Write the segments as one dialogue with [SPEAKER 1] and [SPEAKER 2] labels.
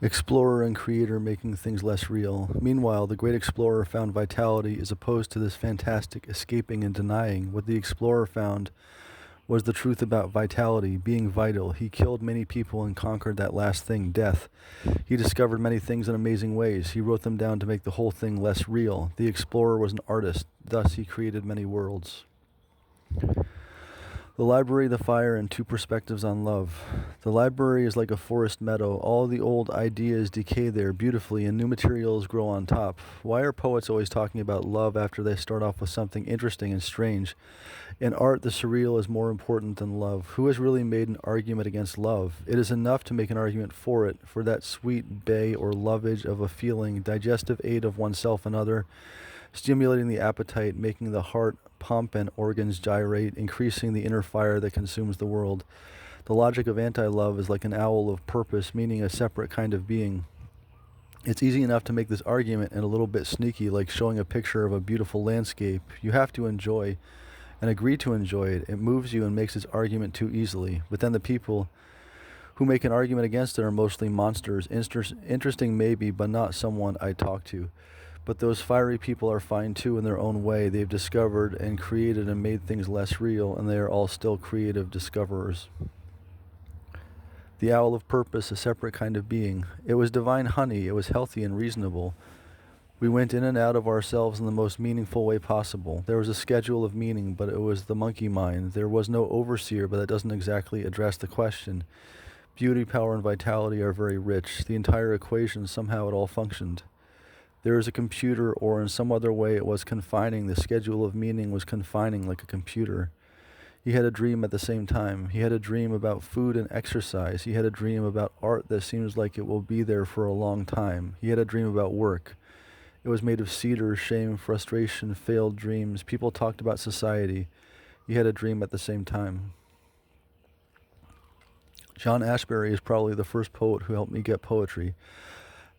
[SPEAKER 1] Explorer and creator making things less real. Meanwhile, the great explorer found vitality is opposed to this fantastic escaping and denying. What the explorer found was the truth about vitality, being vital. He killed many people and conquered that last thing, death. He discovered many things in amazing ways. He wrote them down to make the whole thing less real. The explorer was an artist, thus he created many worlds. The library, the fire, and two perspectives on love. The library is like a forest meadow. All the old ideas decay there beautifully and new materials grow on top. Why are poets always talking about love after they start off with something interesting and strange? In art, the surreal is more important than love. Who has really made an argument against love? It is enough to make an argument for it, for that sweet bay or lovage of a feeling, digestive aid of oneself and other, stimulating the appetite, making the heart pump and organs gyrate, increasing the inner fire that consumes the world. The logic of anti-love is like an owl of purpose, meaning a separate kind of being. It's easy enough to make this argument and a little bit sneaky, like showing a picture of a beautiful landscape. You have to enjoy and agree to enjoy it. It moves you and makes its argument too easily. But then the people who make an argument against it are mostly monsters. Interesting maybe, but not someone I talk to. But those fiery people are fine too in their own way. They've discovered and created and made things less real, and they are all still creative discoverers. The owl of purpose, a separate kind of being. It was divine honey. It was healthy and reasonable. We went in and out of ourselves in the most meaningful way possible. There was a schedule of meaning, but it was the monkey mind. There was no overseer, but that doesn't exactly address the question. Beauty, power, and vitality are very rich. The entire equation, somehow it all functioned. There is a computer, or in some other way it was confining. The schedule of meaning was confining like a computer. He had a dream at the same time. He had a dream about food and exercise. He had a dream about art that seems like it will be there for a long time. He had a dream about work. It was made of cedar, shame, frustration, failed dreams. People talked about society. He had a dream at the same time. John Ashbery is probably the first poet who helped me get poetry.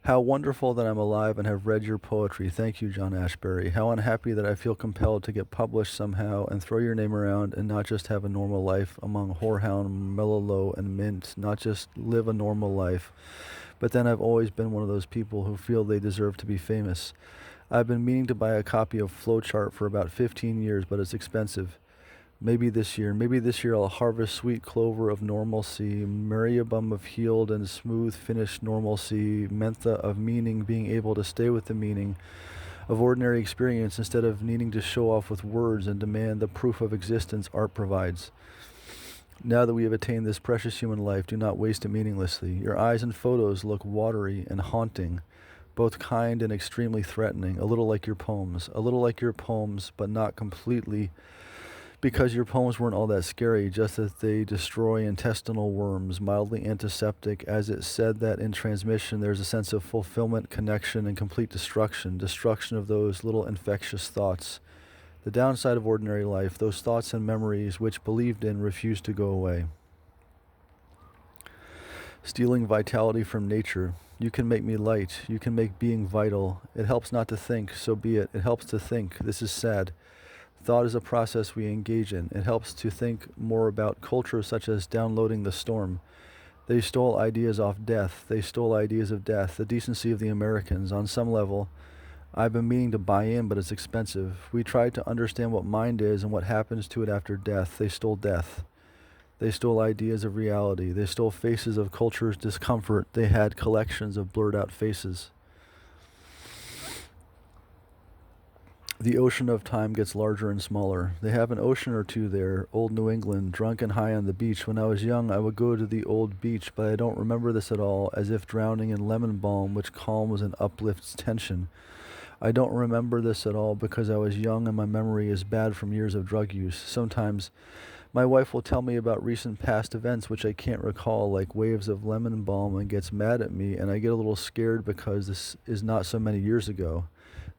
[SPEAKER 1] How wonderful that I'm alive and have read your poetry. Thank you, John Ashbery. How unhappy that I feel compelled to get published somehow and throw your name around and not just have a normal life among Whorehound, Mellowlow, and Mint, not just live a normal life. But then I've always been one of those people who feel they deserve to be famous. I've been meaning to buy a copy of Flowchart for about 15 years, but it's expensive. Maybe this year I'll harvest sweet clover of normalcy, Mariabum of healed and smooth finished normalcy, mentha of meaning, being able to stay with the meaning of ordinary experience instead of needing to show off with words and demand the proof of existence art provides. Now that we have attained this precious human life, do not waste it meaninglessly. Your eyes and photos look watery and haunting, both kind and extremely threatening, a little like your poems, but not completely, because your poems weren't all that scary, just that they destroy intestinal worms, mildly antiseptic, as it said that in transmission there's a sense of fulfillment, connection, and complete destruction of those little infectious thoughts. The downside of ordinary life, those thoughts and memories which believed in refuse to go away. Stealing vitality from nature. You can make me light. You can make being vital. It helps not to think, so be it. It helps to think. This is sad. Thought is a process we engage in. It helps to think more about culture such as downloading the storm. They stole ideas off death. They stole ideas of death, the decency of the Americans. On some level, I've been meaning to buy in, but it's expensive. We tried to understand what mind is and what happens to it after death. They stole death. They stole ideas of reality. They stole faces of culture's discomfort. They had collections of blurred out faces. The ocean of time gets larger and smaller. They have an ocean or two there, old New England, drunk and high on the beach. When I was young, I would go to the old beach, but I don't remember this at all, as if drowning in lemon balm, which calms and uplifts tension. I don't remember this at all because I was young and my memory is bad from years of drug use. Sometimes my wife will tell me about recent past events which I can't recall, like waves of lemon balm, and gets mad at me, and I get a little scared because this is not so many years ago.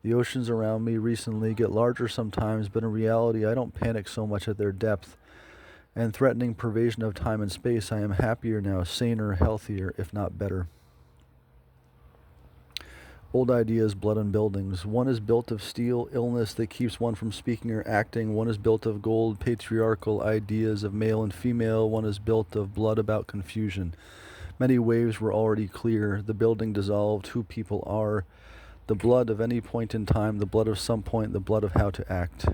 [SPEAKER 1] The oceans around me recently get larger sometimes, but in reality I don't panic so much at their depth and threatening pervasion of time and space. I am happier now, saner, healthier, if not better. Old ideas, blood and buildings. One is built of steel, illness that keeps one from speaking or acting. One is built of gold, patriarchal ideas of male and female. One is built of blood about confusion. Many waves were already clear, the building dissolved, who people are, the blood of any point in time, the blood of some point, the blood of how to act.